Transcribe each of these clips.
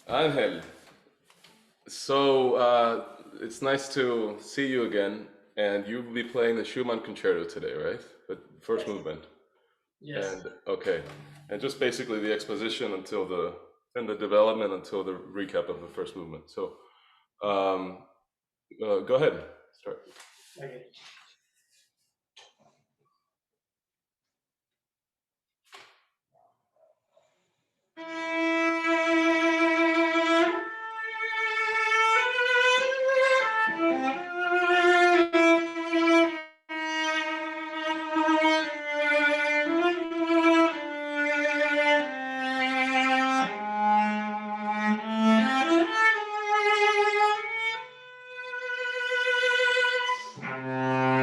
Angel, it's nice to see you again, and you will be playing the Schumann Concerto today, right? The first movement. Yes. And okay, and just basically the exposition until the and the development until the recap of the first movement. Um, go ahead, start. Okay. Thank you. うん。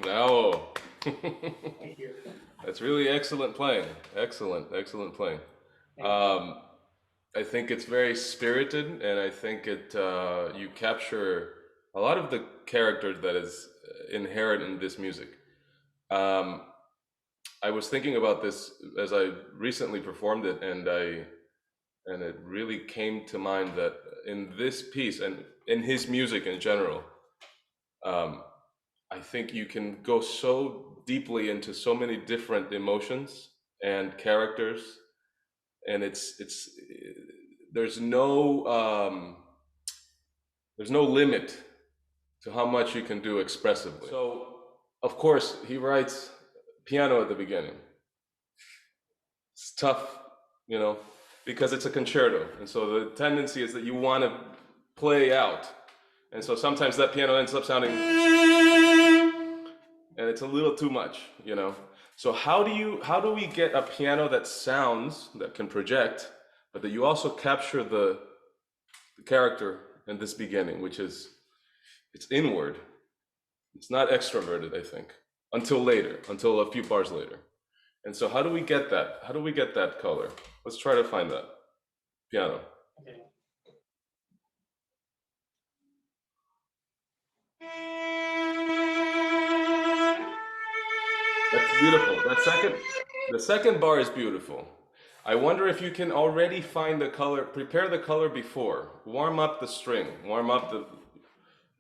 Now, Thank you. that's really excellent playing. Excellent playing. I think it's very spirited, and I think you capture a lot of the character that is inherent in this music. Um, I was thinking about this as I recently performed it, and it really came to mind that in this piece and in his music in general, um, I think you can go so deeply into so many different emotions and characters, and it's there's no limit to how much you can do expressively. So, of course, he writes piano at the beginning. It's tough, you know, because it's a concerto, and so the tendency is that you want to play out, and so sometimes that piano ends up sounding, and it's a little too much, you know. So how do we get a piano that sounds, that can project, but that you also capture the character in this beginning, which is, it's inward, it's not extroverted, I think, until later, until a few bars later. And so how do we get that? How do we get that color? Let's try to find that. Piano. Okay. That's beautiful. The second bar is beautiful. I wonder if you can already find the color, prepare the color before. Warm up the string, warm up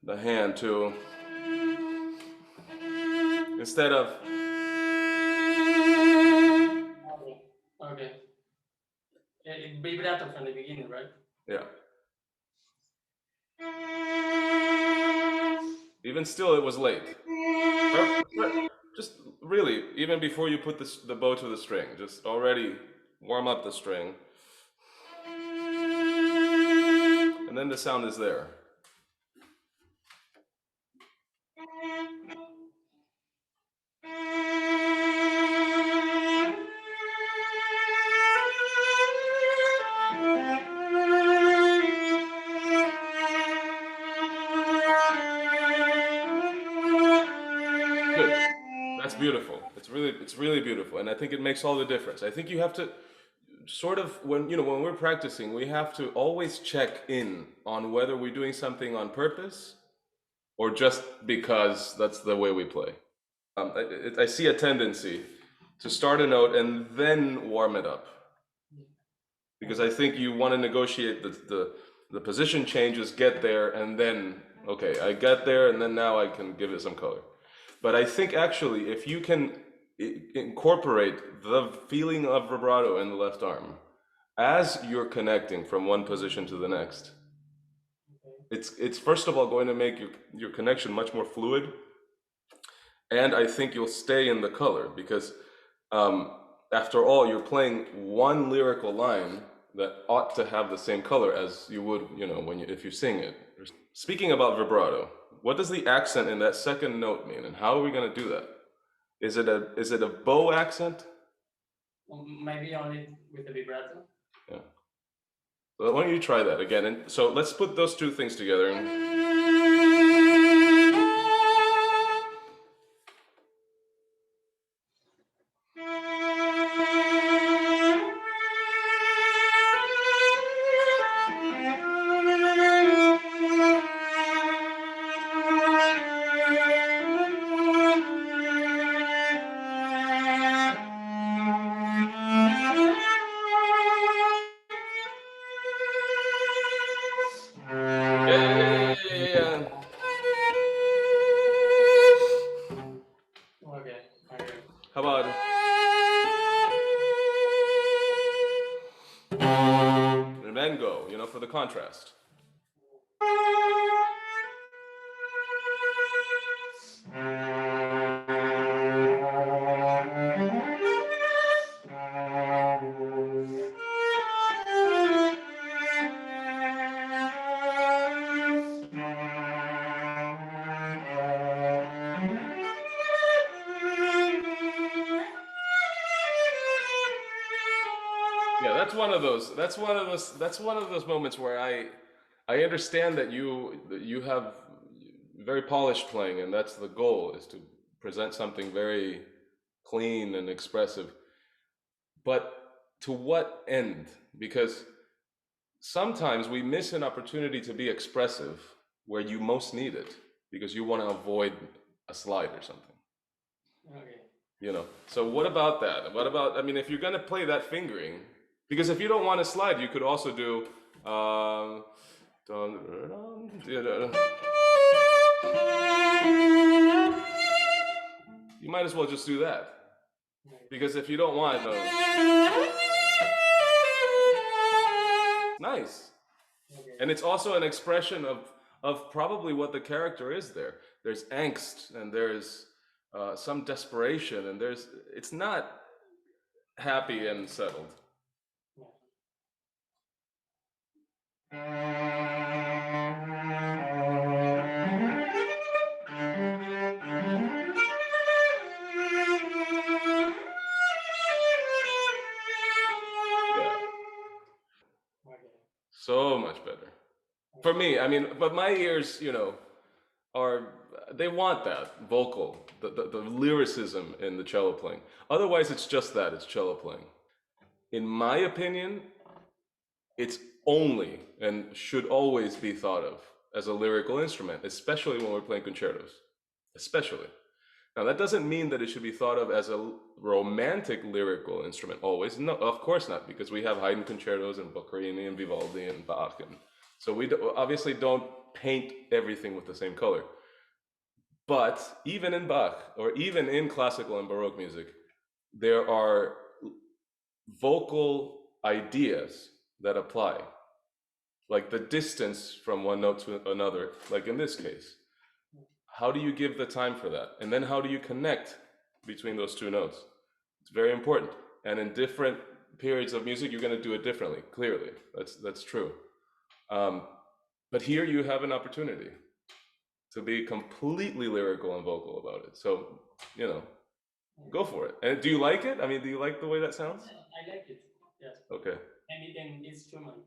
the hand too. Instead of, Okay. Okay. It vibrato from the beginning, right? yeah. Even still, it was late. Just really, even before you put the bow to the string, just already warm up the string. And then the sound is there. Good. That's beautiful. It's really beautiful, and I think it makes all the difference. I think you have to sort of, when we're practicing, we have to always check in on whether we're doing something on purpose or just because that's the way we play. I see a tendency to start a note and then warm it up, because I think you want to negotiate the position changes, get there, and then, okay, I got there, and then now I can give it some color. But I think actually, if you can incorporate the feeling of vibrato in the left arm as you're connecting from one position to the next. It's first of all going to make your connection much more fluid, and I think you'll stay in the color because um, after all, you're playing one lyrical line that ought to have the same color as you would, when if you sing it. Speaking about vibrato, what does the accent in that second note mean, and how are we going to do that? Is it a bow accent? Maybe only with the vibrato. Yeah. Well, why don't you try that again? And so let's put those two things together. Yeah. Okay, okay. How about and then go, for the contrast. Yeah, that's one of those. That's one of those. That's one of those moments where I understand that you have very polished playing, and that's the goal is to present something very clean and expressive. But to what end? Because sometimes we miss an opportunity to be expressive where you most need it because you want to avoid a slide or something. Okay. So what about that? What about, I mean, if you're going to play that fingering, because if you don't want to slide, you could also do, you might as well just do that. Because if you don't want, nice. Okay. And it's also an expression of probably what the character is there. There's angst and there's some desperation and it's not happy and settled. So much better. For me, I mean, but my ears, they want that vocal, the lyricism in the cello playing. Otherwise, it's just that, it's cello playing. In my opinion, it's only and should always be thought of as a lyrical instrument, especially when we're playing concertos. Especially. Now, that doesn't mean that it should be thought of as a romantic lyrical instrument always. No, of course not, because we have Haydn concertos and Boccherini and Vivaldi and Bach. And so we obviously don't paint everything with the same color. But even in Bach, or even in classical and Baroque music, there are vocal ideas that apply, like the distance from one note to another, like in this case. How do you give the time for that? And then how do you connect between those two notes? It's very important. And in different periods of music, you're going to do it differently, clearly. That's true. But here you have an opportunity to be completely lyrical and vocal about it. So, go for it. And do you like it? I mean, do you like the way that sounds? I like it. Yes. Okay. And it's Schumann.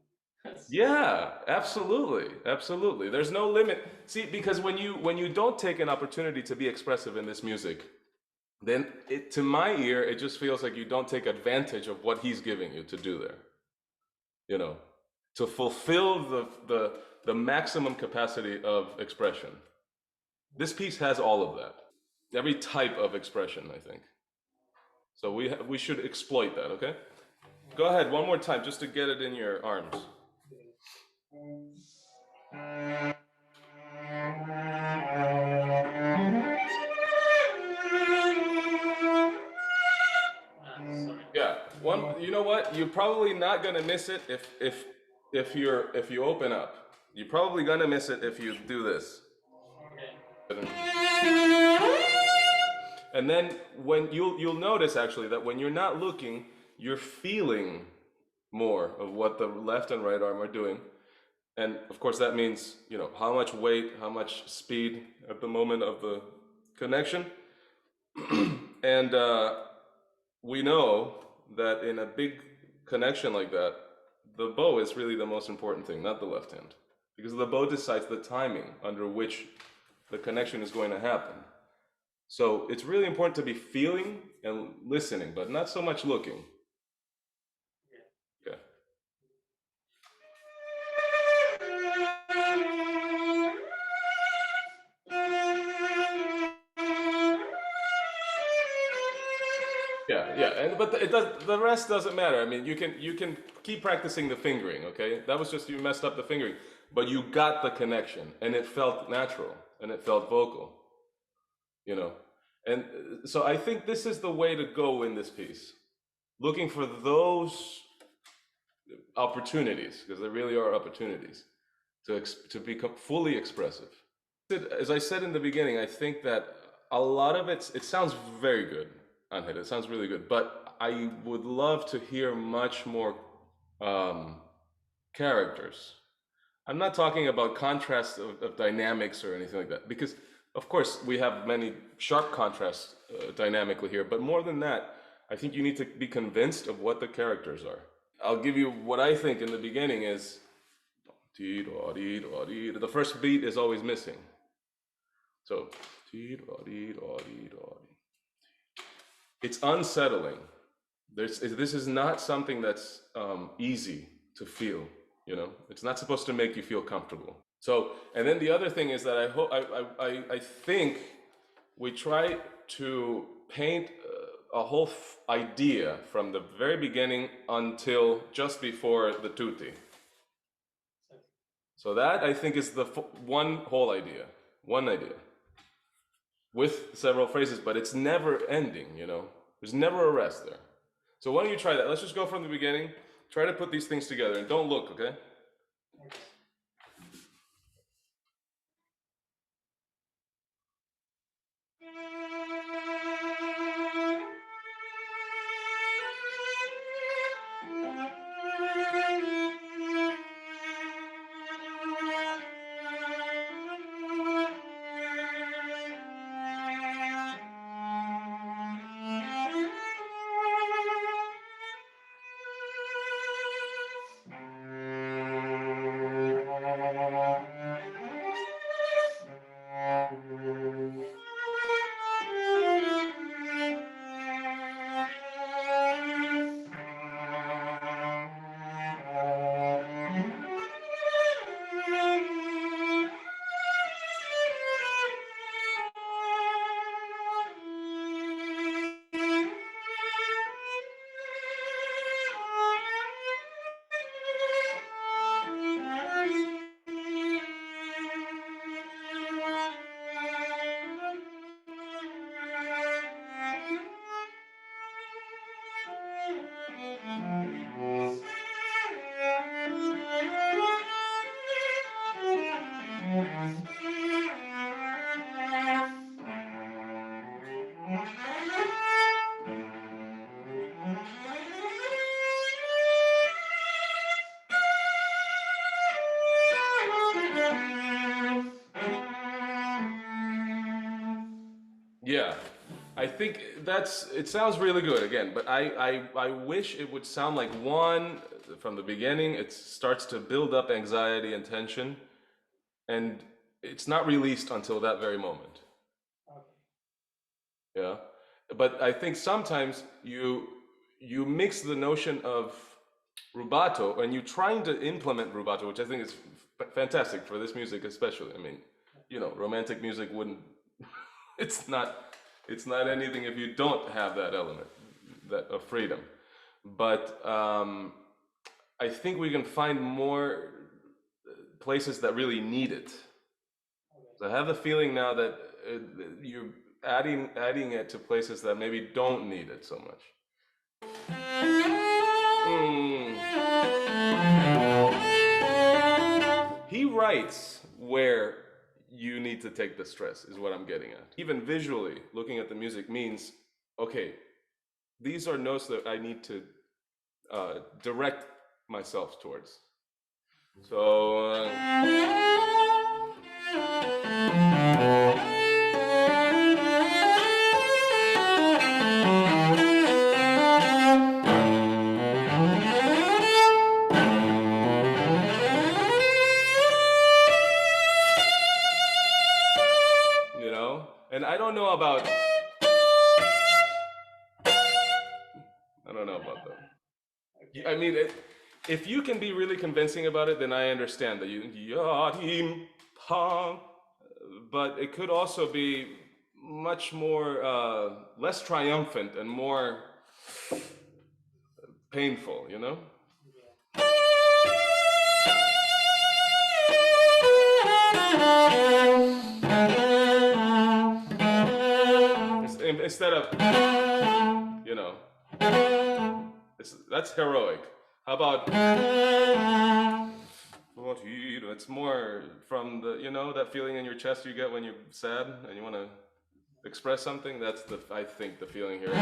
Yeah, absolutely, absolutely. There's no limit. See, because when you don't take an opportunity to be expressive in this music, then to my ear, it just feels like you don't take advantage of what he's giving you to do there. To fulfill the maximum capacity of expression. This piece has all of that. Every type of expression, I think. So we should exploit that, okay? Go ahead, one more time, just to get it in your arms. You know what? You're probably not gonna miss it if you open up. You're probably gonna miss it if you do this. And then when you'll notice actually that when you're not looking, you're feeling more of what the left and right arm are doing. And of course that means, you know, how much weight, how much speed at the moment of the connection. And we know that in a big connection like that, the bow is really the most important thing, not the left hand. Because the bow decides the timing under which the connection is going to happen. So it's really important to be feeling and listening, but not so much looking. Okay. But the rest doesn't matter. I mean, you can keep practicing the fingering, okay? That was just you messed up the fingering, but you got the connection, and it felt natural, and it felt vocal, you know. And so I think this is the way to go in this piece, looking for those opportunities, because there really are opportunities to become fully expressive. As I said in the beginning, I think that a lot of it sounds very good, Angel. It sounds really good, but I would love to hear much more characters. I'm not talking about contrast of dynamics or anything like that, because of course we have many sharp contrasts dynamically here, but more than that, I think you need to be convinced of what the characters are. I'll give you what I think in the beginning is, the first beat is always missing. So, it's unsettling. This is not something that's easy to feel, you know? It's not supposed to make you feel comfortable. So, and then the other thing is that I think we try to paint a whole idea from the very beginning until just before the tutti. So that I think is the one whole idea, one idea, with several phrases, but it's never ending, you know? There's never a rest there. So why don't you try that? Let's just go from the beginning. Try to put these things together and don't look, okay? Yeah, I think it sounds really good again, but I wish it would sound like one from the beginning. It starts to build up anxiety and tension, and it's not released until that very moment. Yeah, but I think sometimes you mix the notion of rubato and you're trying to implement rubato, which I think is fantastic for this music especially. I mean, you know, romantic music wouldn't. It's not. It's not anything if you don't have that element, that of freedom. But I think we can find more places that really need it. So I have the feeling now that you're adding it to places that maybe don't need it so much. He writes where you need to take the stress, is what I'm getting at. Even visually, looking at the music means, okay, these are notes that I need to direct myself towards. So, you know, and I don't know about, I don't know about that. I mean, if you can be really convincing about it, then I understand that you, but it could also be much more less triumphant and more painful, you know? Instead of, you know, that's heroic. How about, it's more from the, you know, that feeling in your chest you get when you're sad and you want to express something? That's the, I think, the feeling here.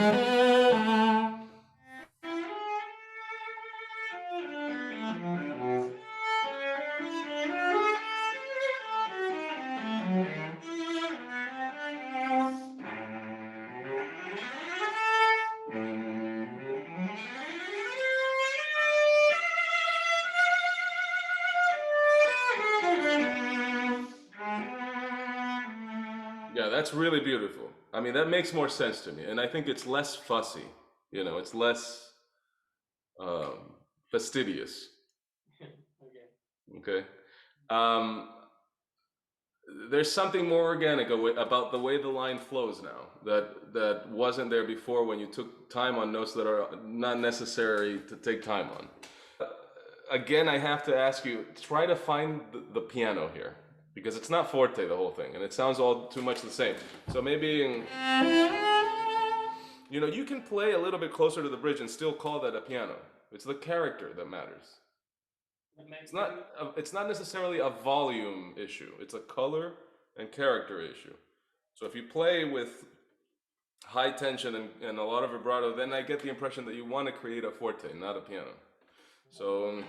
Yeah, that's really beautiful. I mean, that makes more sense to me, and I think it's less fussy. You know, it's less fastidious. Okay. Um, there's something more organic about the way the line flows now that wasn't there before when you took time on notes that are not necessary to take time on. Again, I have to ask you, try to find the piano here, because it's not forte, the whole thing, and it sounds all too much the same. So maybe, you know, you can play a little bit closer to the bridge and still call that a piano. It's the character that matters. It's not necessarily a volume issue. It's a color and character issue. So if you play with high tension and a lot of vibrato, then I get the impression that you want to create a forte, not a piano. So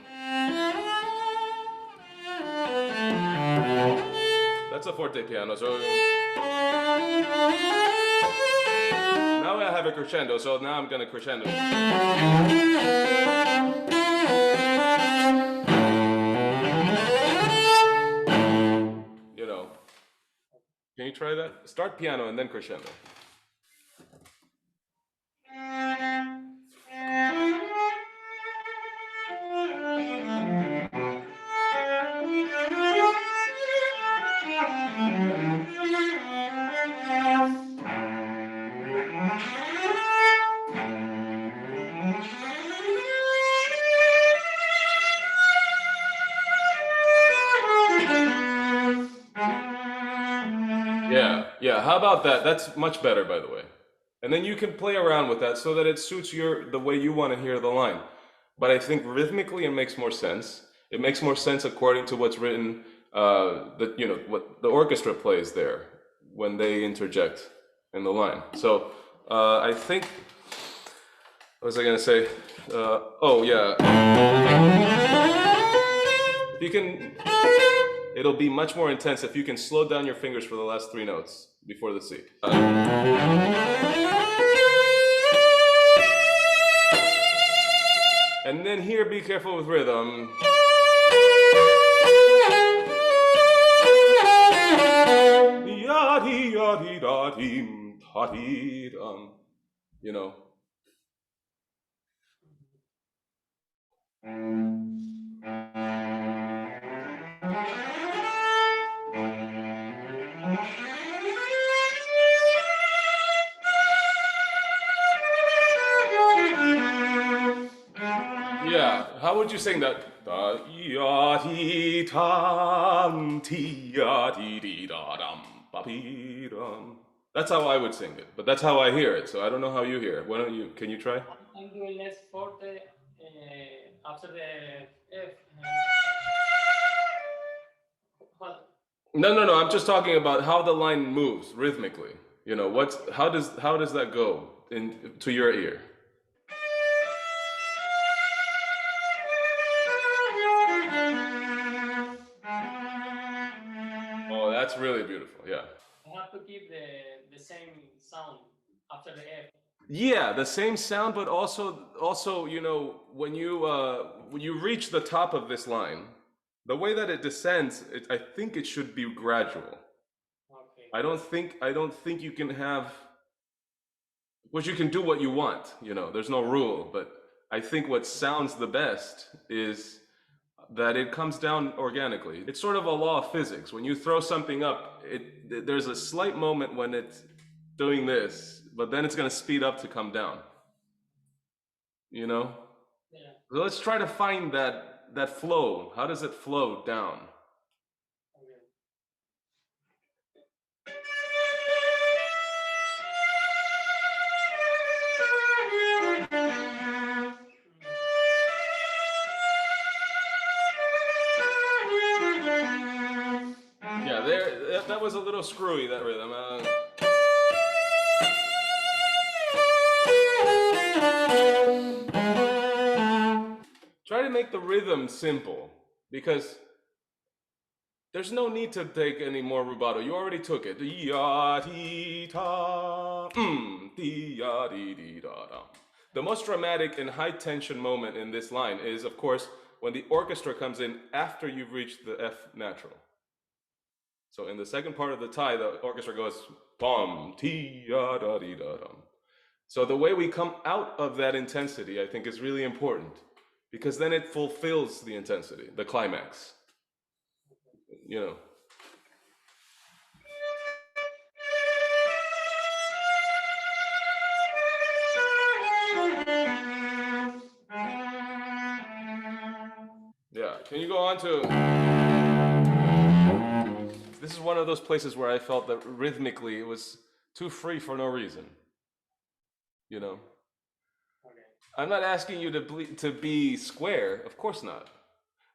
that's a forte piano. So now I have a crescendo, so now I'm going to crescendo. You know, can you try that? Start piano and then crescendo. Yeah, how about that? That's much better, by the way. And then you can play around with that so that it suits the way you want to hear the line. But I think rhythmically it makes more sense. It makes more sense according to what's written, what the orchestra plays there when they interject in the line. So I think, what was I gonna say? Oh yeah, if you can, it'll be much more intense if you can slow down your fingers for the last three notes before the C. And then here, be careful with rhythm. You know. Yeah, how would you sing that? That's how I would sing it, but that's how I hear it. So I don't know how you hear it. Why don't you? Can you try? I'm doing less forte after the F. No. I'm just talking about how the line moves rhythmically. You know, how does that go to your ear? Oh, that's really beautiful. Yeah. I have to keep the same sound after the F. Yeah, the same sound, but also you know when you reach the top of this line, the way that it descends, I think it should be gradual. Okay. I don't think you can have, which you can do what you want. You know, there's no rule, but I think what sounds the best is that it comes down organically. It's sort of a law of physics. When you throw something up, there's a slight moment when it's doing this, but then it's going to speed up to come down. You know? Yeah. So let's try to find that flow. How does it flow down? Okay. Yeah, that was a little screwy, that rhythm. Try to make the rhythm simple, because there's no need to take any more rubato. You already took it. The most dramatic and high tension moment in this line is, of course, when the orchestra comes in after you've reached the F natural. So in the second part of the tie, the orchestra goes bum ti ya da di da dum. So the way we come out of that intensity, I think, is really important, because then it fulfills the intensity, the climax. You know. Yeah. Can you go on to? This is one of those places where I felt that rhythmically it was too free for no reason. You know. Okay. I'm not asking you to be square, of course not,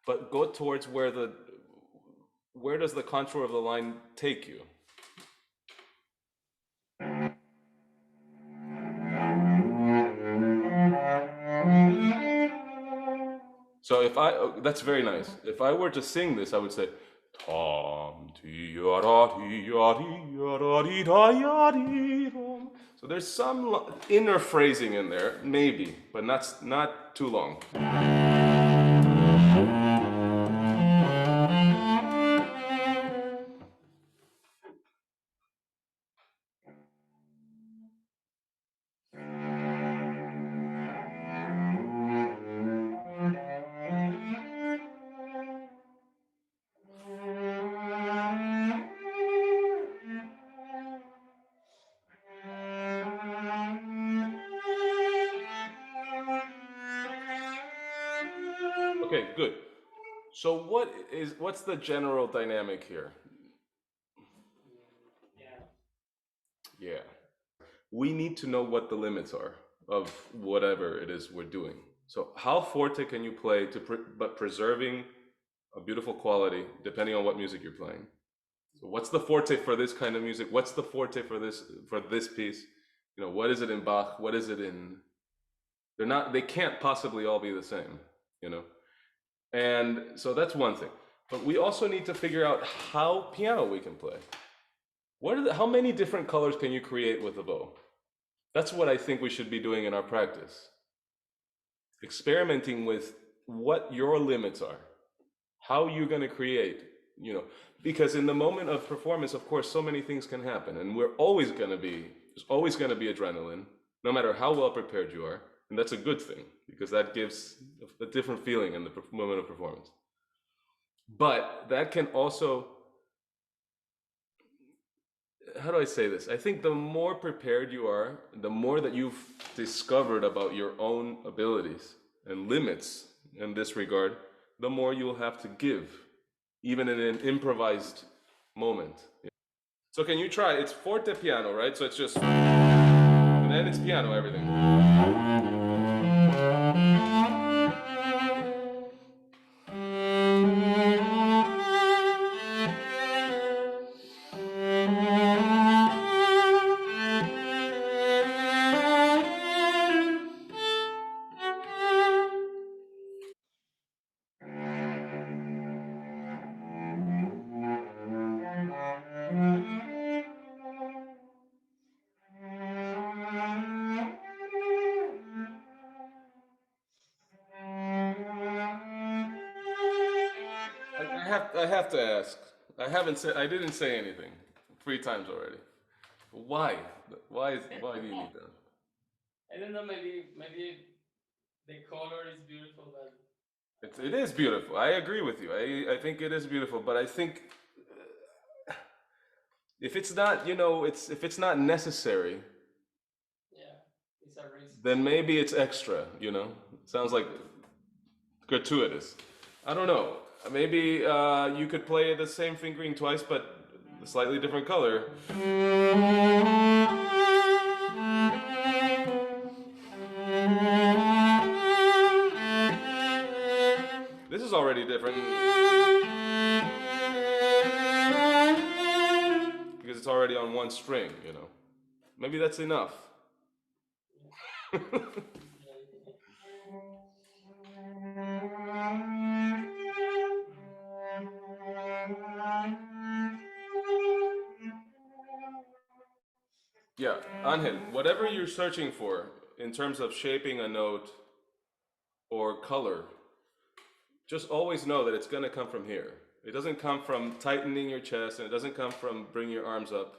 but go towards where does the contour of the line take you? So that's very nice. If I were to sing this, I would say, Tom ti ya da ti ya di ya da di da ya di dum. So there's some inner phrasing in there, maybe, but not too long. Okay, good. So what's the general dynamic here? Yeah. Yeah. We need to know what the limits are of whatever it is we're doing. So how forte can you play but preserving a beautiful quality depending on what music you're playing? So what's the forte for this kind of music? What's the forte for this piece? You know, what is it in Bach? What is it in? They can't possibly all be the same, you know? And so that's one thing. But we also need to figure out how piano we can play. How many different colors can you create with a bow? That's what I think we should be doing in our practice. Experimenting with what your limits are, how you're going to create, you know, because in the moment of performance, of course, so many things can happen, and there's always going to be adrenaline, no matter how well prepared you are, and that's a good thing, because that gives a different feeling in the moment of performance. But that can also, how do I say this? I think the more prepared you are, the more that you've discovered about your own abilities and limits in this regard, the more you'll have to give, even in an improvised moment. So can you try? It's forte piano, right? So it's just, and then it's piano, everything. I have to ask. I didn't say anything 3 times already. Why? Why do you need that? I don't know. Maybe the color is beautiful, but It is beautiful. I agree with you. I think it is beautiful, but I think if it's not, if it's not necessary, yeah, it's a risk. then maybe it's extra, Sounds like gratuitous. I don't know. Maybe you could play the same fingering twice, but a slightly different color. This is already different because it's already on one string. Maybe that's enough. Yeah, Angel, whatever you're searching for in terms of shaping a note or color, just always know that it's going to come from here. It doesn't come from tightening your chest, and it doesn't come from bringing your arms up.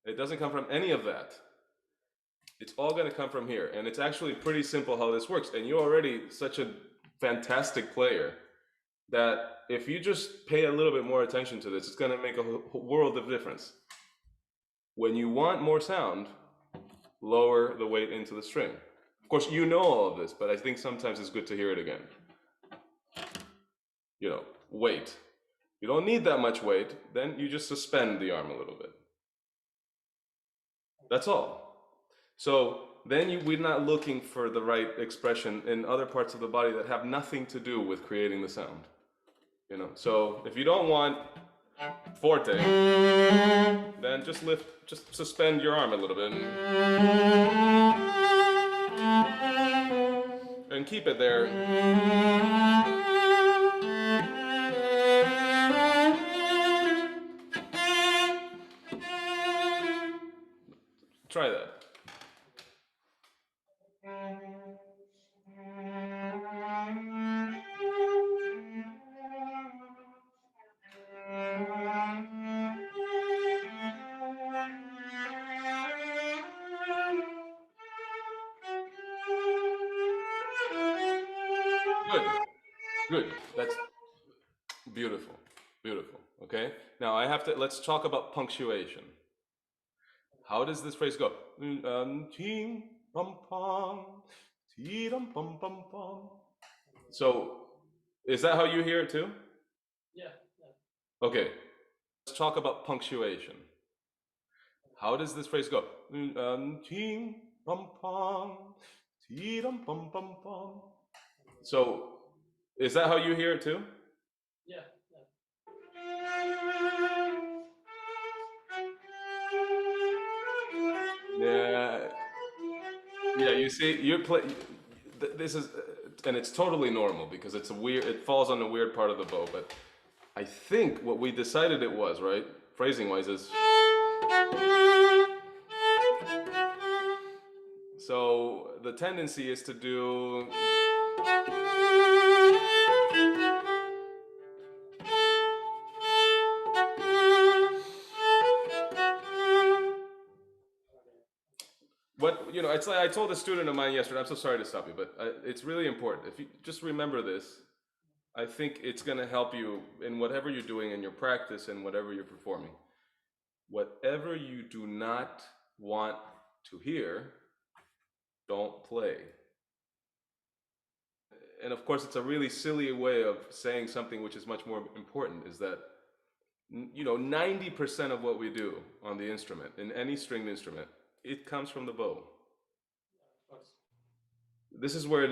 It doesn't come from any of that. It's all going to come from here. And it's actually pretty simple how this works. And you're already such a fantastic player that if you just pay a little bit more attention to this, it's going to make a world of difference. When you want more sound, lower the weight into the string. Of course, you know all of this, but I think sometimes it's good to hear it again. Weight. You don't need that much weight, then you just suspend the arm a little bit. That's all. So then we're not looking for the right expression in other parts of the body that have nothing to do with creating the sound. So if you don't want forte, then just suspend your arm a little bit and keep it there. Try that. Good. Good. That's beautiful. Beautiful. Okay? Now let's talk about punctuation. How does this phrase go? Ting, pum, pum, dum, pum, pum, pum. So, is that how you hear it too? Yeah. Okay. Let's talk about punctuation. How does this phrase go? Ting, pum, pum, dum, pum, pum, pum. So, is that how you hear it too? Yeah. Yeah. Yeah, you see, this is, and it's totally normal because it falls on the weird part of the bow, but I think what we decided it was, right, phrasing wise, is. So the tendency is to do. It's like I told a student of mine yesterday. I'm so sorry to stop you, but it's really important. If you just remember this, I think it's going to help you in whatever you're doing in your practice and whatever you're performing. Whatever you do not want to hear, don't play. And of course, it's a really silly way of saying something which is much more important, is that 90% of what we do on the instrument, in any stringed instrument, it comes from the bow. This is where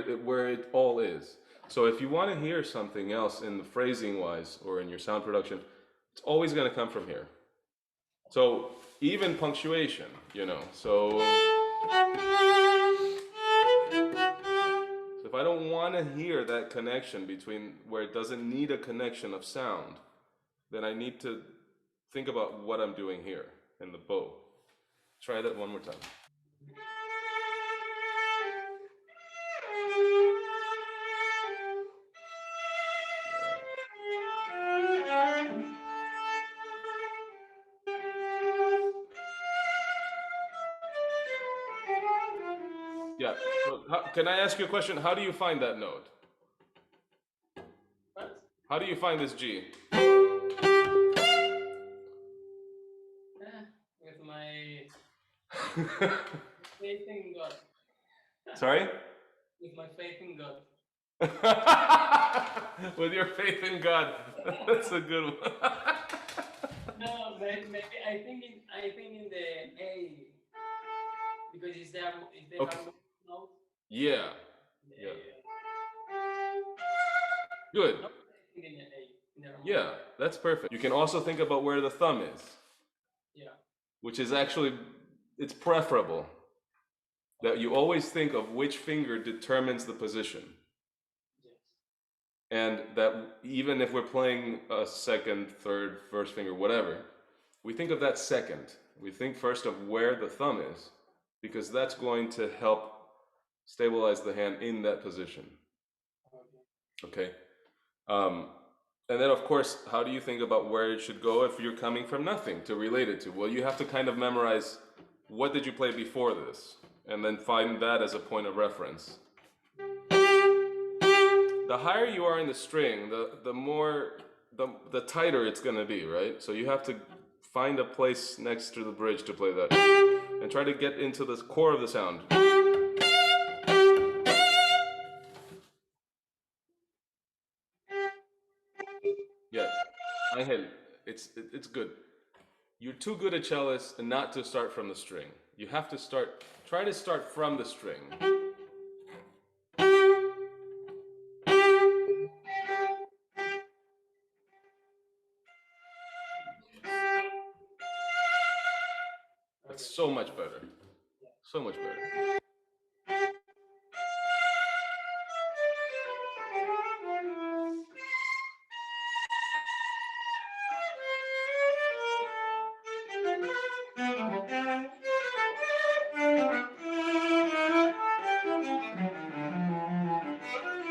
it all is. So if you want to hear something else in the phrasing wise or in your sound production, it's always going to come from here. So even punctuation, so if I don't want to hear that connection between where it doesn't need a connection of sound, then I need to think about what I'm doing here in the bow. Try that one more time. Yeah. So can I ask you a question? How do you find that note? What? How do you find this G? With my faith in God. Sorry? With my faith in God. With your faith in God. That's a good one. No, maybe I think in the A, because it's the Okay. harmonic note. Yeah. The Yeah. A. Good. No, I think in the A. In the harmonic. Yeah, that's perfect. You can also think about where the thumb is, Yeah. which is actually, it's preferable that you always think of which finger determines the position. Yes. And that even if we're playing a second, third, first finger, whatever, we think of that second. We think first of where the thumb is, because that's going to help stabilize the hand in that position. Okay. And then, of course, how do you think about where it should go if you're coming from nothing to relate it to? Well, you have to kind of memorize what did you play before this, and then find that as a point of reference. The higher you are in the string, the tighter it's going to be, right? So you have to find a place next to the bridge to play that, and try to get into the core of the sound. Yeah, Angel, it's good. You're too good a cellist not to start from the string. You have to try to start from the string. That's so much better. So much better.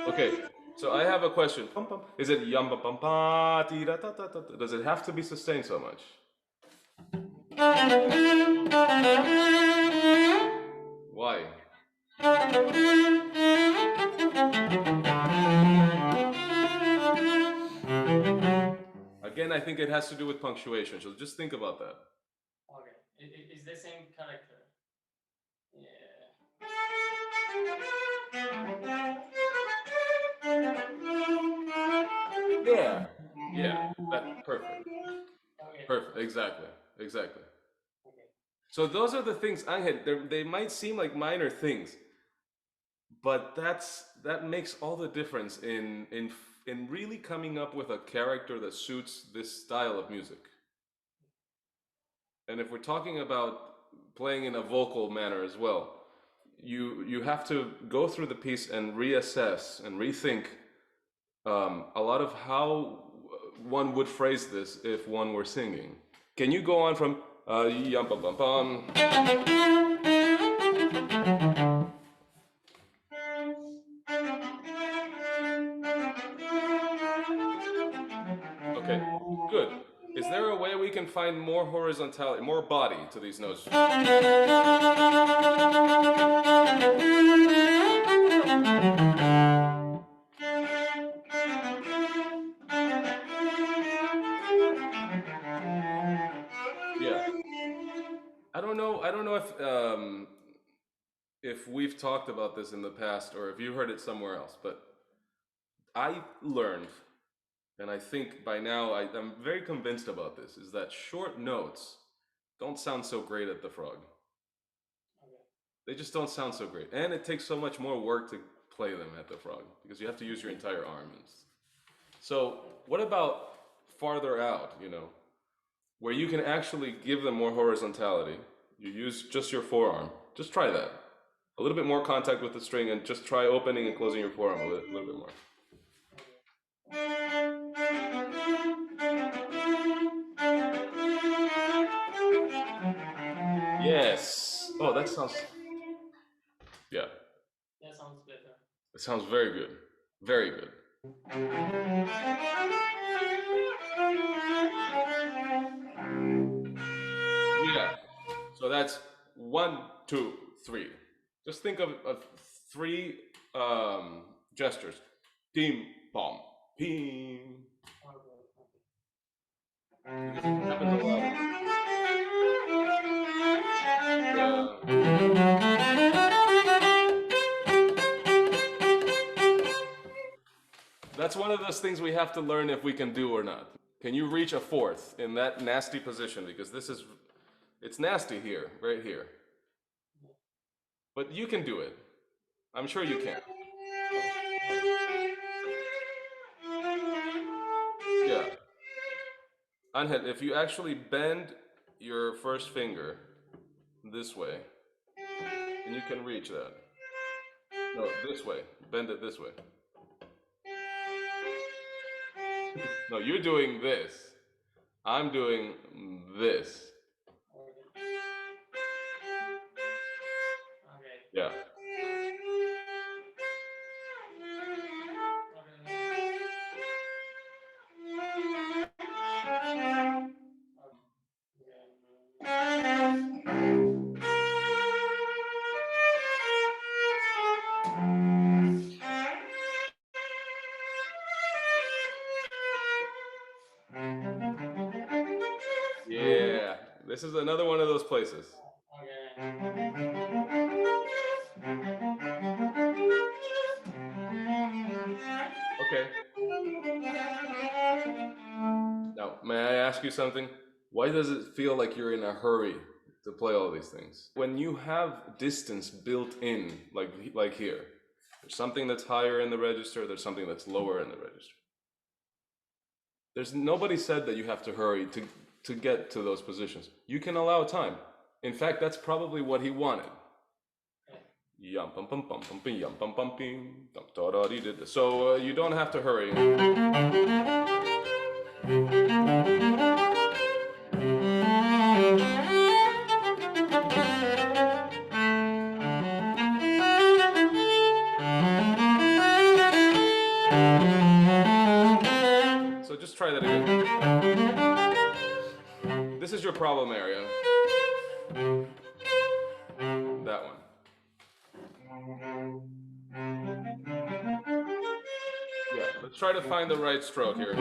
Okay, so I have a question. Is it yum ba bum pa ti da ta ta ta? Does it have to be sustained so much? Why? Again, I think it has to do with punctuation. So just think about that. Okay. It's the same character. Yeah. Yeah. Yeah. That perfect. Okay. Perfect. Exactly. Exactly. Okay. So those are the things, Angel. They might seem like minor things, but that makes all the difference in really coming up with a character that suits this style of music. And if we're talking about playing in a vocal manner as well, you have to go through the piece and reassess and rethink a lot of how one would phrase this if one were singing. Can you go on from yum bum bum bum? Okay, good. Is there a way we can find more horizontality, more body to these notes? Yeah. I don't know if we've talked about this in the past or if you heard it somewhere else, but I learned, and I think by now I'm very convinced about this, is that short notes don't sound so great at the frog. They just don't sound so great. And it takes so much more work to play them at the frog because you have to use your entire arm. So, what about farther out, where you can actually give them more horizontality? You use just your forearm. Just try that. A little bit more contact with the string and just try opening and closing your forearm a little bit more. Yes. Oh, that sounds. Yeah. That sounds better. It sounds very good. Very good. Yeah. So that's 1, 2, 3. Just think of three gestures. Dim, pom, pim. Because it happens a lot. That's one of those things we have to learn if we can do or not. Can you reach a fourth in that nasty position? Because it's nasty here, right here. But you can do it. I'm sure you can. Yeah. Angel, if you actually bend your first finger this way, and you can reach that. No, this way. Bend it this way. No, you're doing this. I'm doing this. Yeah. Yeah. This is another one of those places. Okay. Now, may I ask you something? Why does it feel like you're in a hurry to play all these things? When you have distance built in, like here, there's something that's higher in the register, there's something that's lower in the register. There's nobody said that you have to hurry to get to those positions. You can allow time. In fact, that's probably what he wanted. Yum pum pum pum pum pum yum pum pum pim. So you don't have to hurry. So just try that again. This is your problem area. That one. Yeah, let's try to find the right stroke here.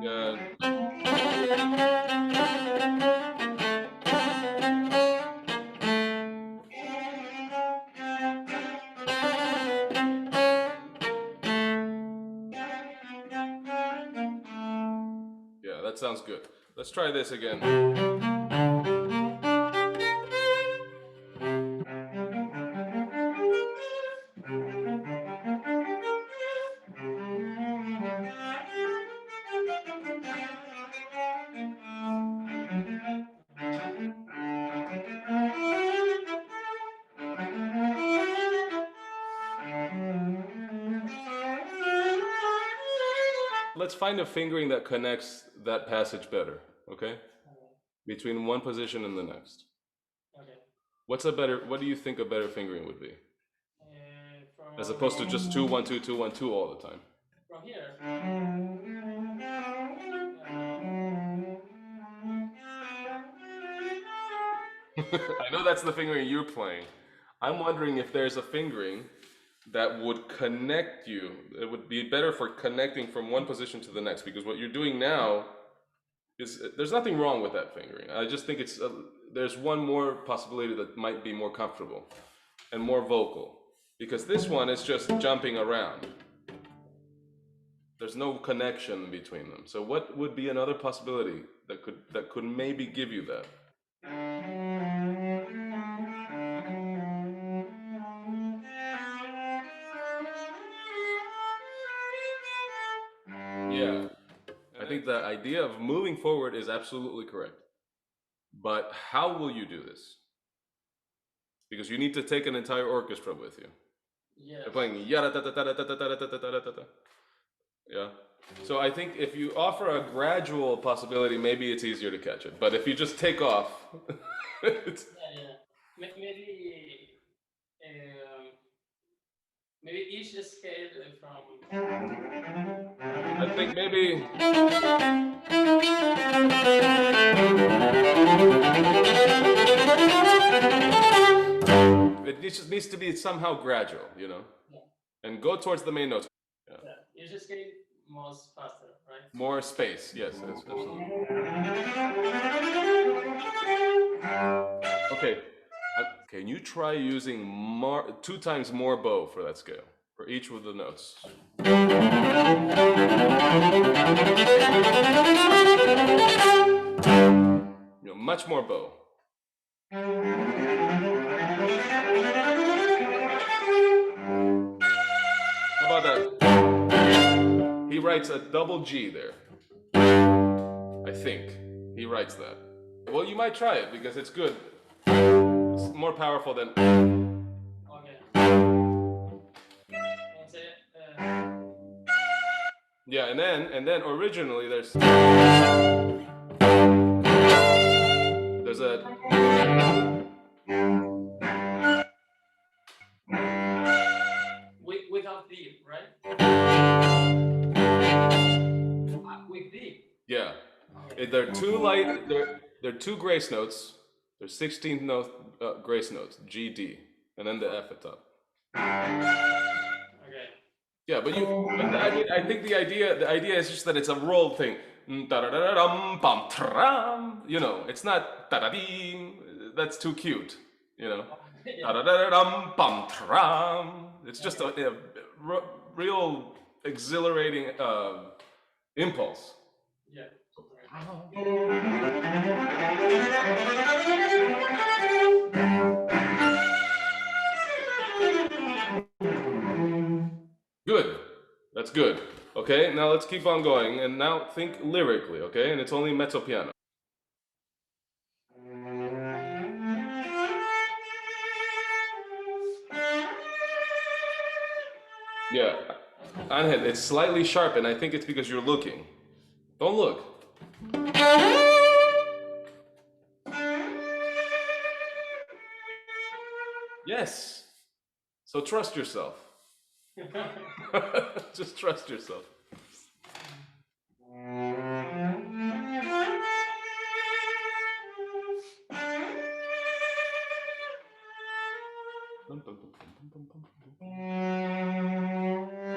Good. Yeah, that sounds good. Let's try this again. Let's find a fingering that connects that passage better, okay? Between one position and the next. Okay. What do you think a better fingering would be? As opposed to just 2 1 2 2 1 2 all the time. From here. I know that's the fingering you're playing. I'm wondering if there's a fingering that would connect you. It would be better for connecting from one position to the next, because what you're doing now is, there's nothing wrong with that fingering. I just think there's one more possibility that might be more comfortable and more vocal, because this one is just jumping around. There's no connection between them. So what would be another possibility that could maybe give you that? Yeah, I think the idea of moving forward is absolutely correct. But how will you do this? Because you need to take an entire orchestra with you. Yes. They're playing yada da da da da da da da da da da. Yeah. So I think if you offer a gradual possibility, maybe it's easier to catch it. But if you just take off, it's... Yeah. Maybe maybe each scale from. I think maybe. It needs to be somehow gradual, you know, and go towards the main notes. Yeah, each scale moves faster, right? More space, yes, absolutely. Okay, can you try using 2 times more bow for that scale, for each of the notes? You know, much more bow. How about that? He writes a double G there. I think he writes that. Well, you might try it because it's good. It's more powerful than. Okay. Yeah, and then originally there's a. Without deep, right? With deep. Yeah, there are 2 light. There are 2 grace notes. There's 16 note grace notes, G, D, and then the F at top. Okay. Yeah, but I mean, I think the idea is just that it's a rolled thing. You know, it's not that's too cute. You know, it's just a real exhilarating impulse. Yeah. Good. That's good. Okay, now let's keep on going. And now think lyrically, okay? And it's only mezzo piano. Yeah. Angel, it's slightly sharp, and I think it's because you're looking. Don't look. Yes. So trust yourself. Just trust yourself.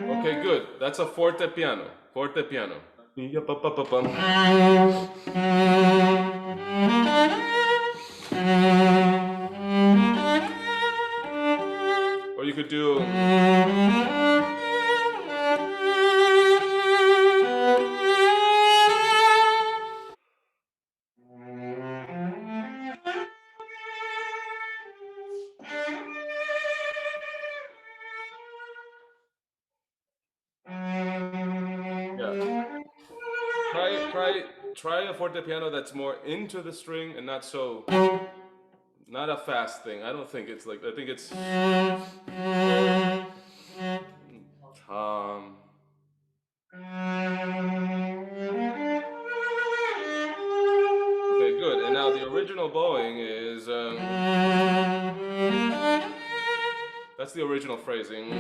Okay, good. That's a forte piano. Forte piano. Or you could do. Try a fortepiano that's more into the string and not so, not a fast thing. I don't think it's like, I think it's okay, good. And now the original bowing is that's the original phrasing.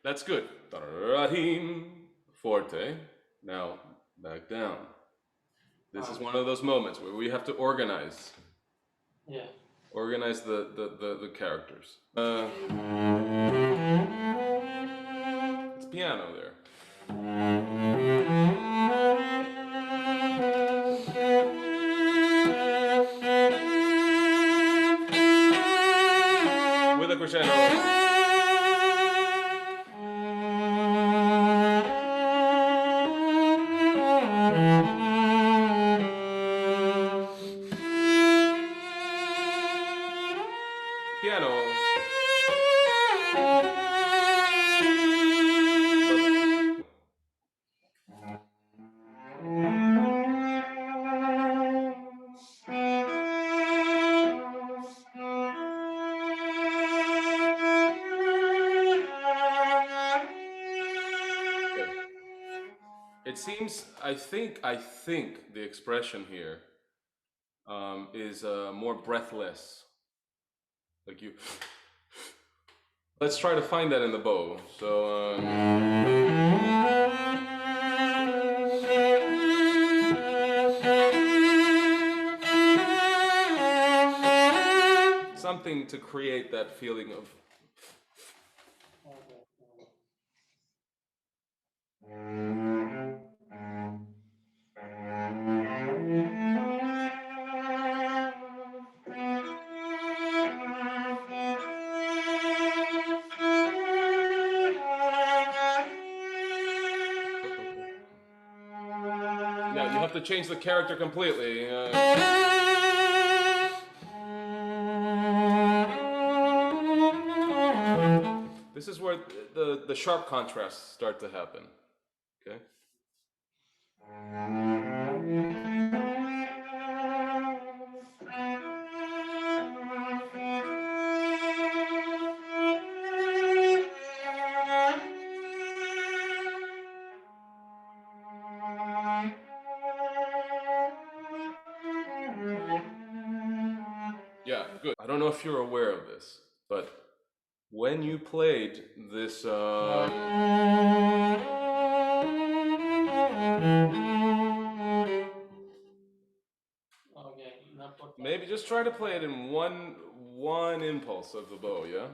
That's good. Forte. Now back down. This is one of those moments where we have to organize. Yeah. Organize the characters. It's piano there. With a crescendo. It seems, I think the expression here is more breathless. Like you. Let's try to find that in the bow. So. Something to create that feeling of. Yeah, you have to change the character completely. This is where the sharp contrasts start to happen. Okay? Yeah, good. I don't know if you're aware of this, but when you played this. Okay, not por Maybe just try to play it in one impulse of the bow, yeah?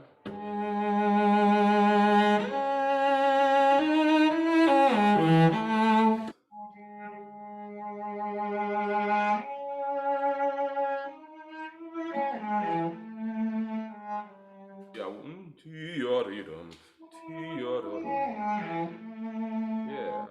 Yeah. Yeah.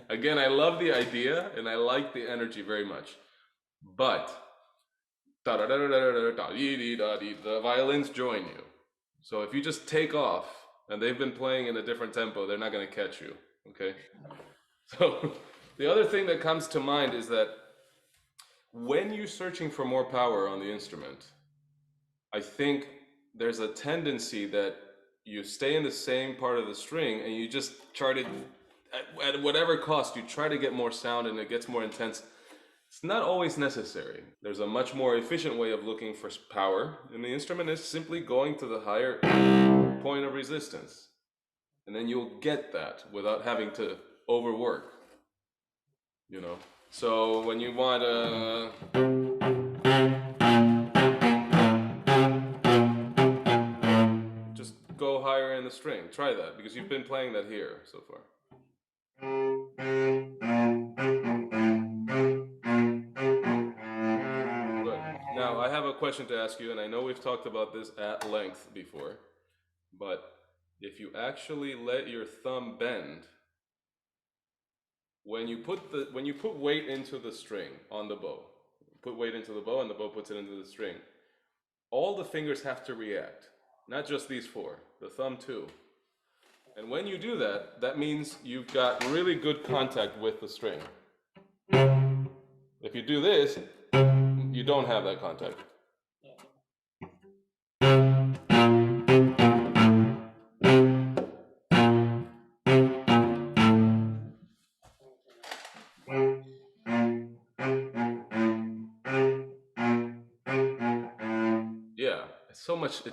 Again, I love the idea and I like the energy very much. But the violins join you. So if you just take off and they've been playing in a different tempo, they're not going to catch you. Okay? So the other thing that comes to mind is that when you're searching for more power on the instrument, I think there's a tendency that you stay in the same part of the string and you just try to, at whatever cost, you try to get more sound and it gets more intense. It's not always necessary. There's a much more efficient way of looking for power in the instrument is simply going to the higher point of resistance. And then you'll get that without having to overwork, you know? So when you want just go higher in the string. Try that because you've been playing that here so far. Good. Now I have a question to ask you, and I know we've talked about this at length before, but if you actually let your thumb bend, when you put weight into the string on the bow, put weight into the bow and the bow puts it into the string, all the fingers have to react, not just these four, the thumb too. And when you do that, that means you've got really good contact with the string. If you do this, you don't have that contact. Yeah, it's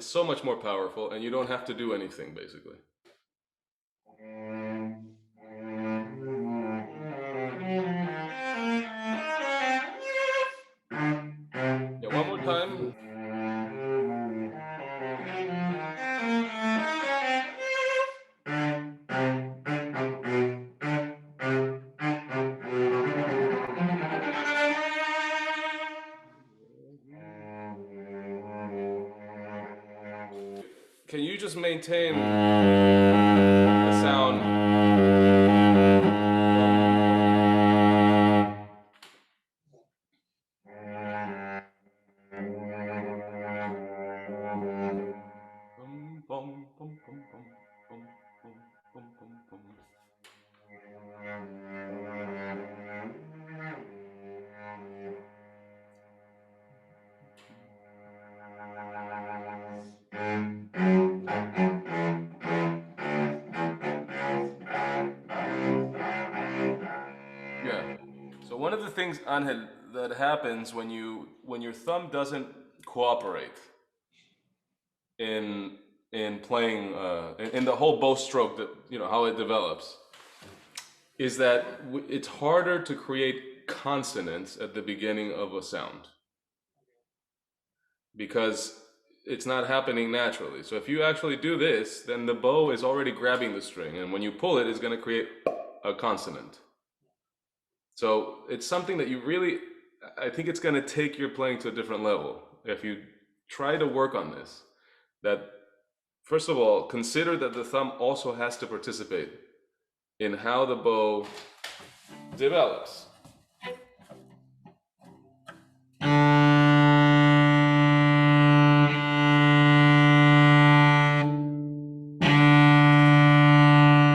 so much more powerful and you don't have to do anything basically. Yeah, one more time. Can you just maintain the sound? Yeah. So one of the things, Angel, that happens when your thumb doesn't cooperate in playing in the whole bow stroke, that how it develops, is that it's harder to create consonants at the beginning of a sound because it's not happening naturally. So if you actually do this, then the bow is already grabbing the string, and when you pull it, it's going to create a consonant. So it's something that you really, I think it's going to take your playing to a different level if you try to work on this. That, first of all, consider that the thumb also has to participate in how the bow develops.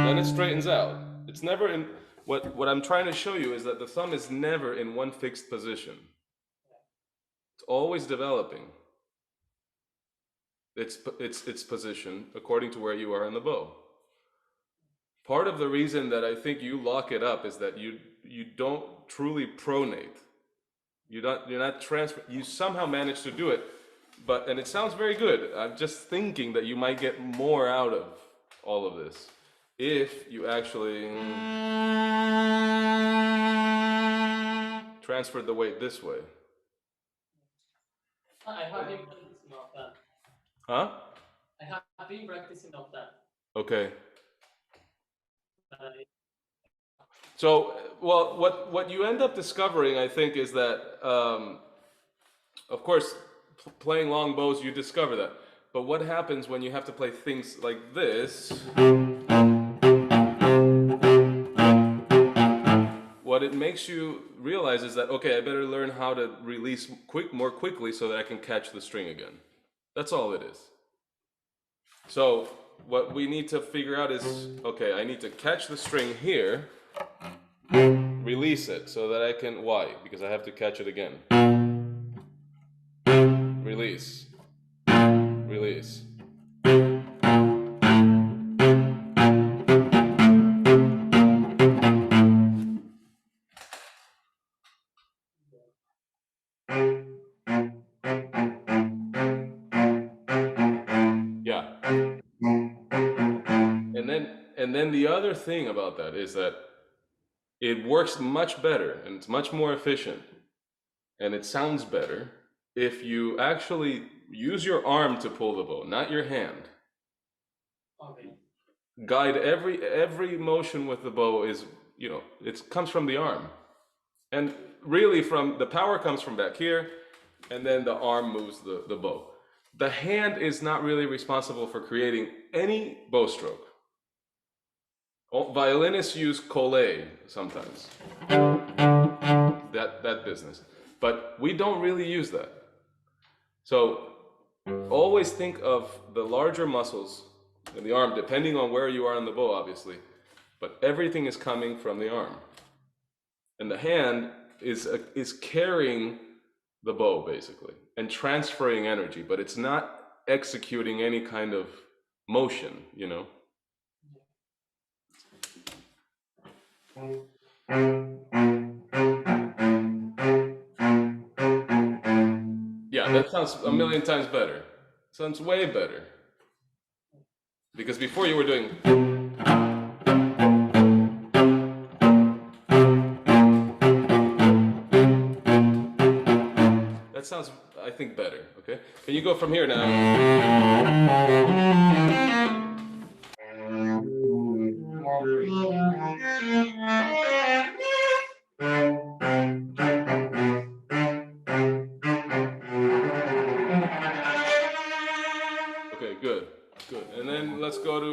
Then it straightens out. It's never in, what I'm trying to show you is that the thumb is never in one fixed position. It's always developing its position according to where you are in the bow. Part of the reason that I think you lock it up is that you don't truly pronate. You're not transfer. You somehow manage to do it, and it sounds very good. I'm just thinking that you might get more out of all of this if you actually transferred the weight this way. I have been practicing of that. Huh? I have been practicing of that. Okay. I, So, well, what you end up discovering, I think, is that, of course, playing long bows, you discover that. But what happens when you have to play things like this? What it makes you realize is that, okay, I better learn how to release more quickly so that I can catch the string again. That's all it is. So what we need to figure out is, okay, I need to catch the string here, release it so that I can, why? Because I have to catch it again. Release. Release. Yeah. And then the other thing about that is that it works much better and it's much more efficient and it sounds better if you actually use your arm to pull the bow, not your hand. okay. Guide every motion with the bow is, it comes from the arm. And really the power comes from back here, and then the arm moves the bow. The hand is not really responsible for creating any bow stroke. Violinists use collé sometimes, that business. But we don't really use that. So always think of the larger muscles in the arm, depending on where you are in the bow, obviously. But everything is coming from the arm. And the hand is carrying the bow, basically, and transferring energy, but it's not executing any kind of motion, Yeah, that sounds a million times better. Sounds way better. Because before you were doing... That sounds, I think, better, okay? Can you go from here now? Okay, good, good. And then let's go to...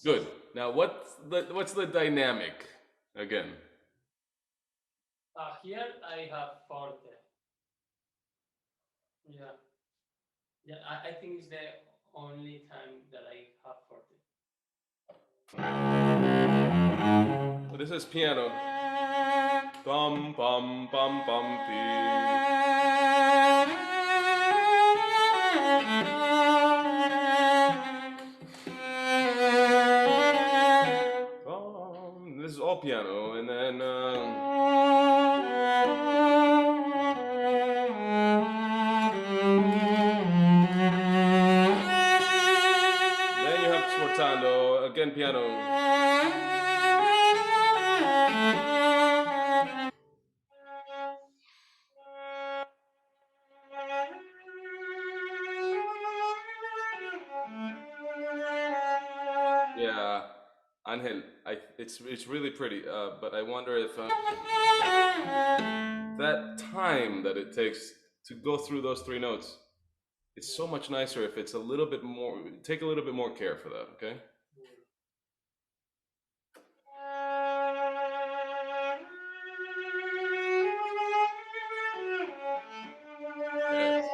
Good. Now, what's the dynamic again? Here I have forte. Yeah, yeah. I think it's the only time that I have forte. This is piano. Bum bum bum bum this is all piano, and then you have sforzando again, piano. Yeah, Angel, it's really pretty, but I wonder if that time that it takes to go through those three notes, it's so much nicer if it's a little bit more. Take a little bit more care for that, okay? Yes.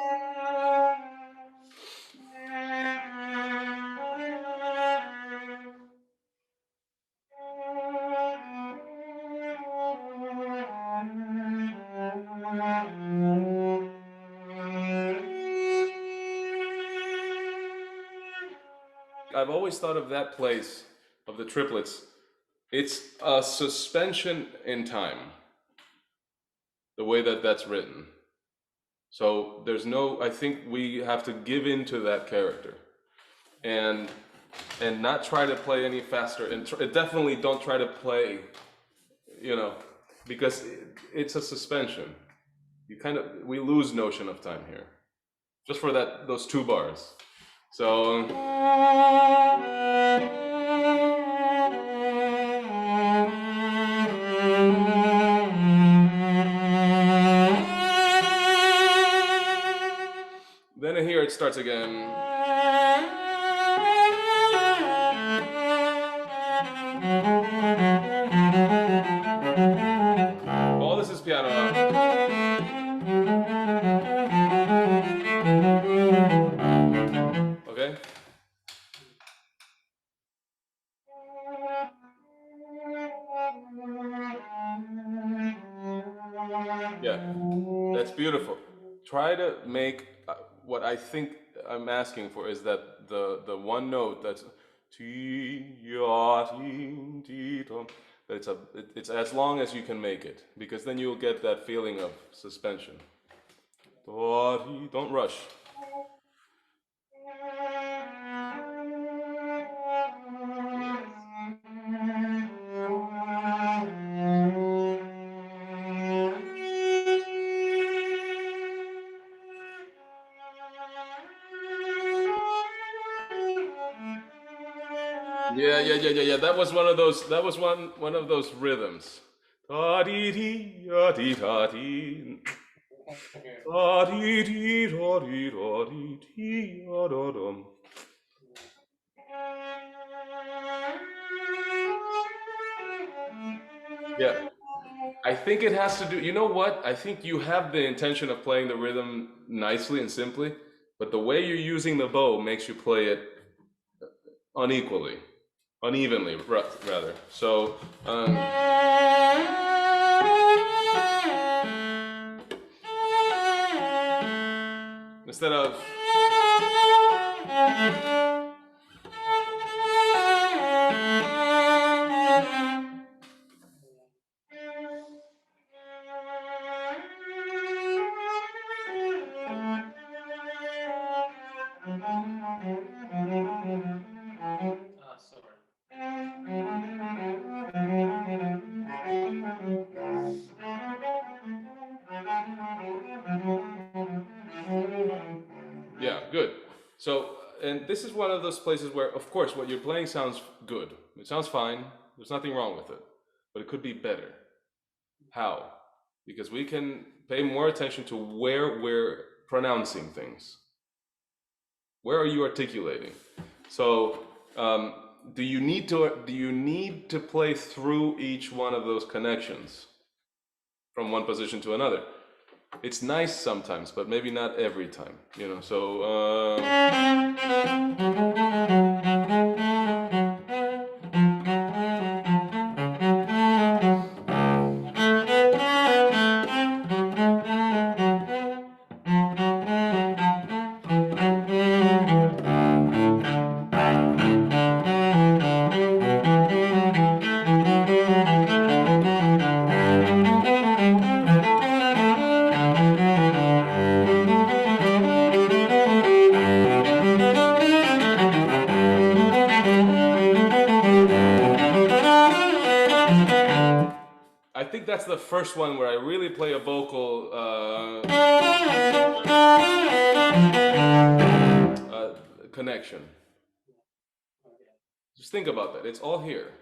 I've always thought of that place of the triplets. It's a suspension in time, the way that that's written. So there's no. I think we have to give in to that character, and not try to play any faster. And definitely don't try to play, because it's a suspension. We lose notion of time here, just for those two bars. So. Then here it starts again. All this is piano. Okay? Yeah, that's beautiful. Try to make what I think I'm asking for is that the one note that's ti ya ti ti tom, that it's as long as you can make it, because then you'll get that feeling of suspension. Don't rush. Yeah. That was one of those. That was one of those rhythms. Ta dee dee ya dee ta dee. Ta dee dee da dee da dee dee ya da dum. Yeah, I think it has to do. You know what? I think you have the intention of playing the rhythm nicely and simply, but the way you're using the bow makes you play it unequally, unevenly, rather. So. Instead of. Sorry. Yeah, good. So, and this is one of those places where, of course, what you're playing sounds good. It sounds fine. There's nothing wrong with it. But it could be better. How? Because we can pay more attention to where we're pronouncing things. Where are you articulating? So, do you need to play through each one of those connections from one position to another? It's nice sometimes, but maybe not every time, you know. So I think that's the first one where I really play a vocal connection. Just think about that. It's all here.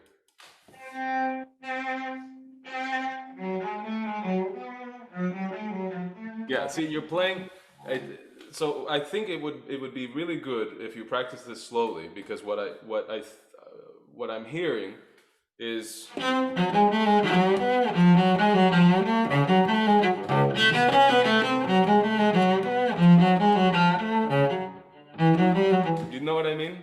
Yeah, see, you're playing. So I think it would be really good if you practice this slowly, because what I'm hearing is. You know what I mean?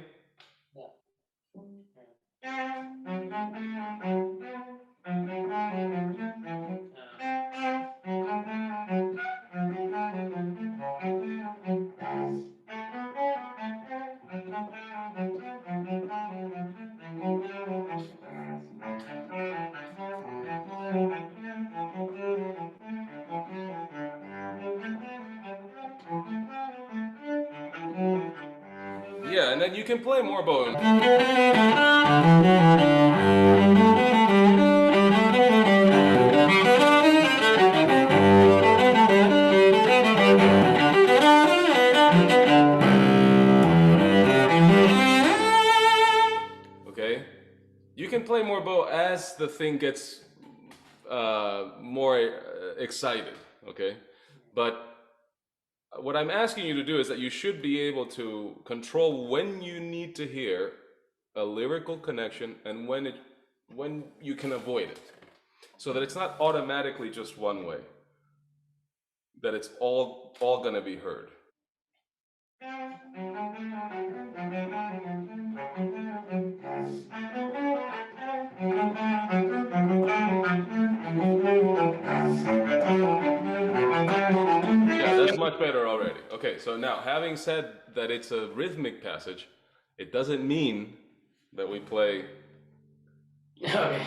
Yeah, and then you can play more bone. Okay? You can play more bow as the thing gets more excited, okay? But what I'm asking you to do is that you should be able to control when you need to hear a lyrical connection and when you can avoid it, so that it's not automatically just one way, that it's all gonna be heard. Yeah, that's much better already. Okay, so now having said that it's a rhythmic passage, it doesn't mean that we play. Okay.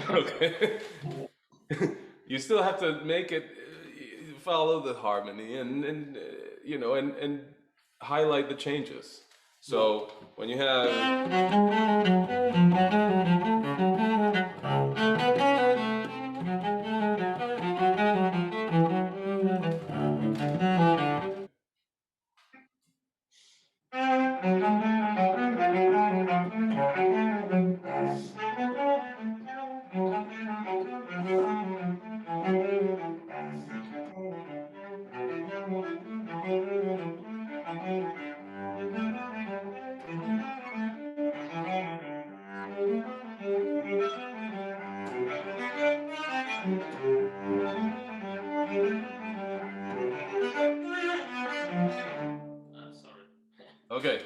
Okay. You still have to make it follow the harmony and you know and highlight the changes. So when you have. Sorry. Okay,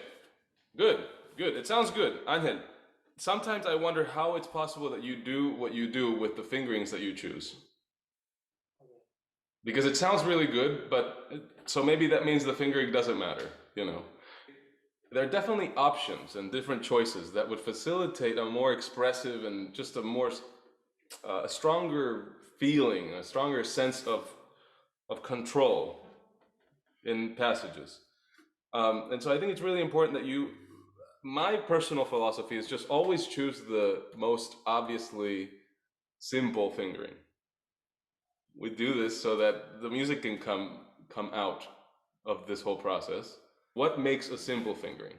good, good. It sounds good, Angel. Sometimes I wonder how it's possible that you do what you do with the fingerings that you choose. Because it sounds really good, but so maybe that means the fingering doesn't matter, you know. There are definitely options and different choices that would facilitate a more expressive and just a more a stronger feeling, a stronger sense of control in passages. And so I think it's really important that you. My personal philosophy is just always choose the most obviously simple fingering. We do this so that the music can come out of this whole process. What makes a simple fingering?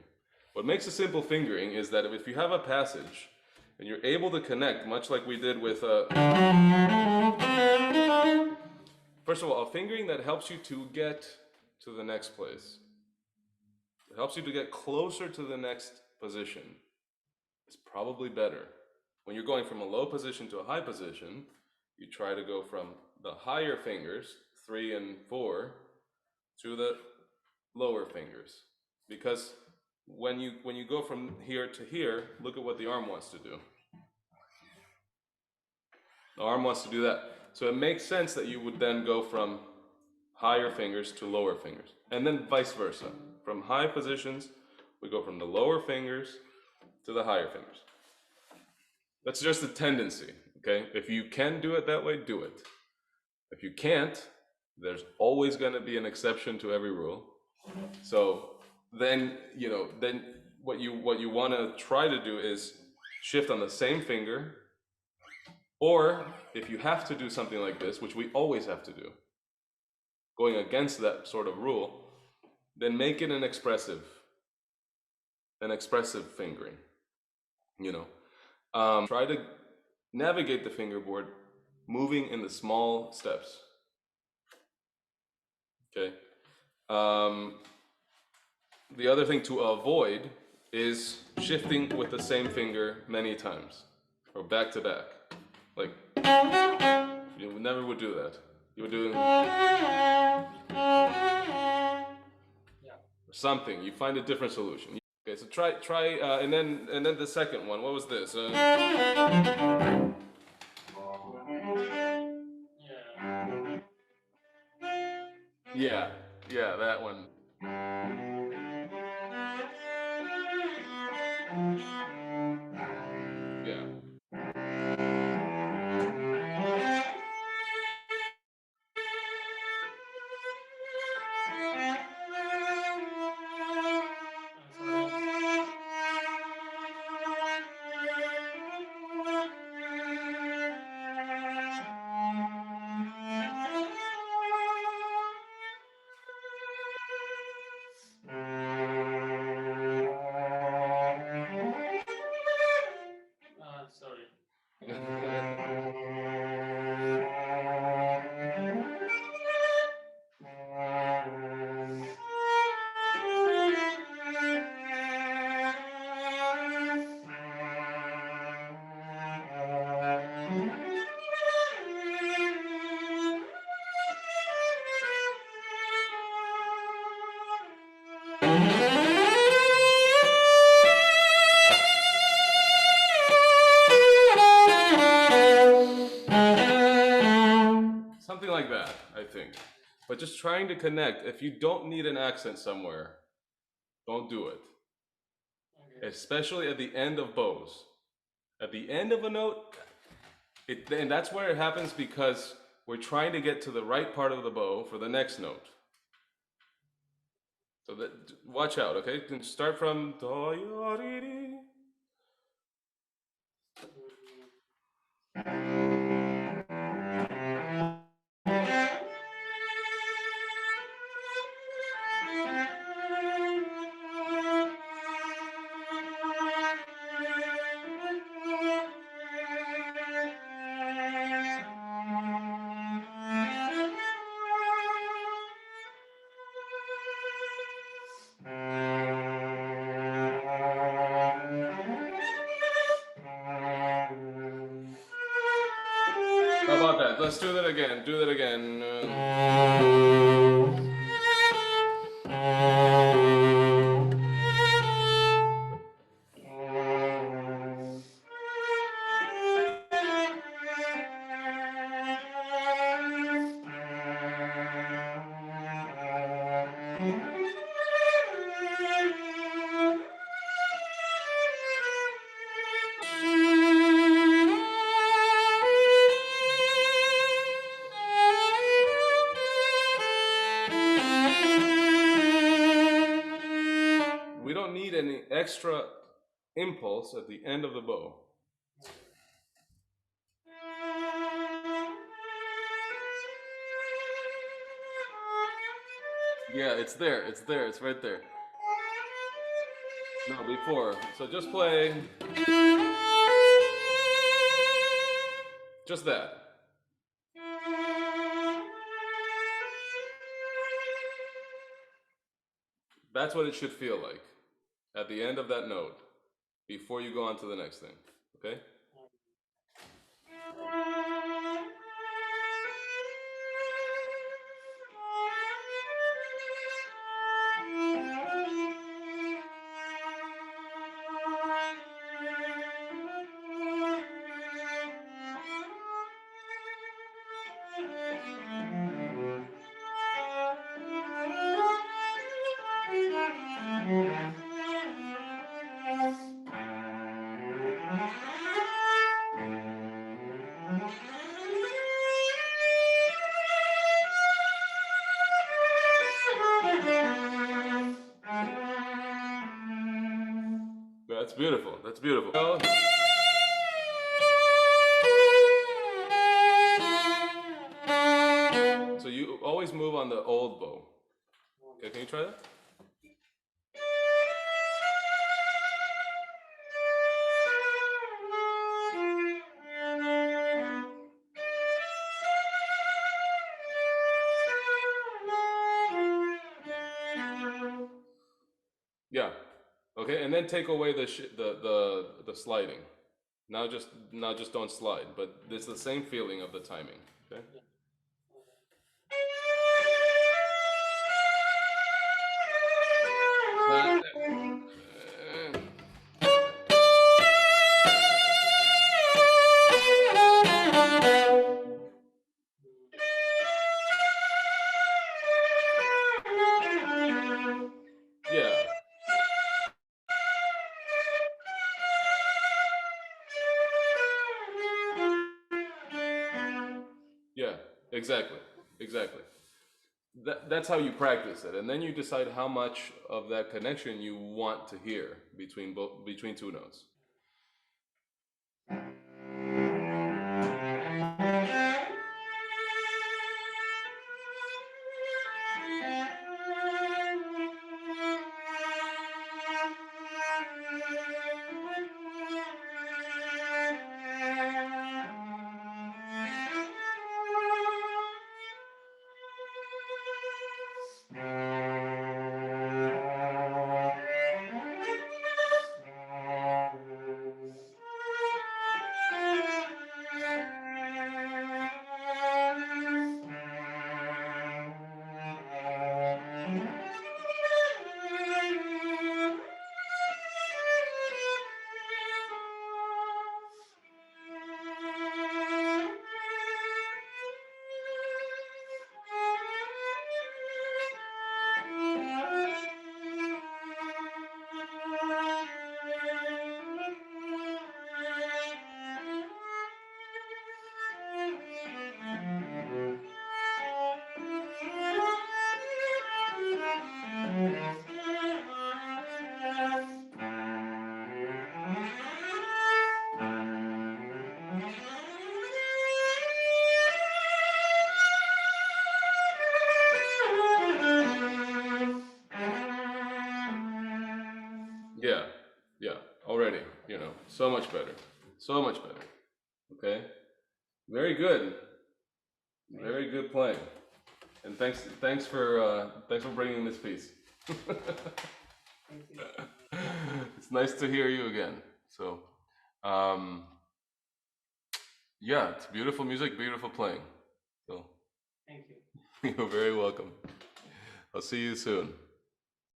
What makes a simple fingering is that if you have a passage and you're able to connect, much like we did with first of all, a fingering that helps you to get to the next place. It helps you to get closer to the next position. is probably better. When you're going from a low position to a high position, you try to go from the higher fingers, 3 and 4, to the lower fingers. Because when you go from here to here, look at what the arm wants to do. The arm wants to do that. So it makes sense that you would then go from higher fingers to lower fingers. And then vice versa. From high positions, we go from the lower fingers to the higher fingers. That's just a tendency, okay? If you can do it that way, do it. If you can't, there's always going to be an exception to every rule. So then, then what you want to try to do is shift on the same finger, or if you have to do something like this, which we always have to do, going against that sort of rule, then make it an expressive fingering. Try to navigate the fingerboard moving in the small steps. Okay. The other thing to avoid is shifting with the same finger many times, or back to back. Like, you never would do that. You would do something. You find a different solution. Okay, so try, and then the second one. What was this? Yeah, that one. Yeah. Sorry. Something like that, I think. But just trying to connect. If you don't need an accent somewhere, don't do it. Okay. Especially at the end of bows. At the end of a note, and that's where it happens because we're trying to get to the right part of the bow for the next note. So that, watch out, okay? Then start from do, yo, re, re. How about that? Let's do that again. Do that again. We don't need any extra impulse at the end of the bow. Yeah, it's there. It's there. It's right there. No, before. So just play. Just that. That's what it should feel like at the end of that note. before you go on to the next thing. Okay? That's beautiful. That's beautiful. So you always move on the old bow. Okay, can you try that? Yeah. Okay, and then take away the sliding. Now just don't slide, but it's the same feeling of the timing. Okay. Yeah. Yeah. Exactly. Exactly. That's how you practice it, and then you decide how much of that connection you want to hear between two notes. Yeah, yeah, already, so much better. So much better. Okay? Very good. Very good playing. And thanks for bringing this piece. It's nice to hear you again. So, um, yeah, it's beautiful music, beautiful playing. So, Thank you. you're very welcome. I'll see you soon.